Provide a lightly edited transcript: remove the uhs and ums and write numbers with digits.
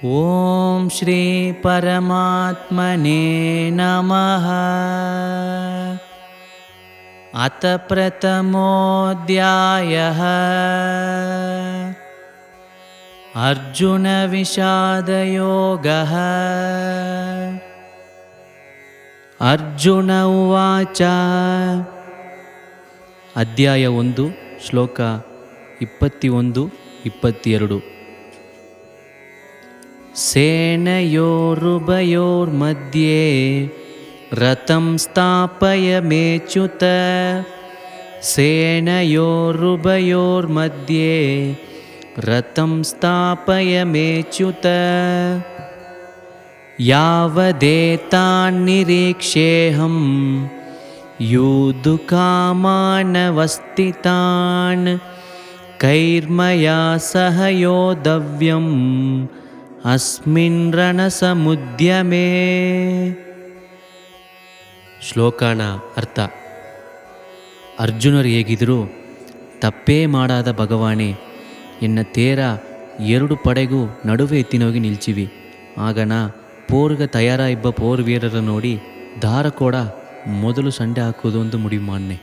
ಓಂ ಶ್ರೀ ಪರಮಾತ್ಮನೇ ನಮಃ. ಅತ ಪ್ರಥಮೋಧ್ಯಾಯಃ ಅರ್ಜುನ ವಿಷಾದಯೋಗಃ. ಅರ್ಜುನ ಉವಾಚ. ಅಧ್ಯಾಯ 1 ಶ್ಲೋಕ 21-22. ಸೇನಯೋರುಭಯೋರ್ಮಧ್ಯೆ ರಥಂ ಸ್ಥಾಪಯ ಮೇಚ್ಯುತ. ಸೇನಯೋರುಭಯೋರ್ಮಧ್ಯೆ ರಥಂ ಸ್ಥಾಪಯ ಮೇಚ್ಯುತ. ಯಾವದೇತಾನ್ನಿರೀಕ್ಷೇಹಂ ಯೋಧುಕಾಮಾನವಸ್ಥಿತಾನ್ ಕೈರ್ಮಯಾ ಸಹ ಯೋಧವ್ಯಂ ಅಸ್ಮಿನ್ ರಣಸಮುದ್ಯಮೇ. ಶ್ಲೋಕನ ಅರ್ಥ: ಅರ್ಜುನರು ಹೇಗಿದ್ದರೂ ತಪ್ಪೇ ಮಾಡಾದ ಭಗವಾನೇ, ಎನ್ನ ತೇರ 2 ಪಡೆಗೂ ನಡುವೆ ಎತ್ತಿನೋಗಿ ನಿಲ್ಚಿವಿ. ಆಗನ ಪೋರ್ಗ ತಯಾರ ಇಬ್ಬ ಪೋರ್ ವೀರರ ನೋಡಿ ದಾರ ಕೂಡ ಮೊದಲು ಸಂಡೆ ಹಾಕುವುದು ಒಂದು ಮುಡಿ ಮಾನ್ನೆ.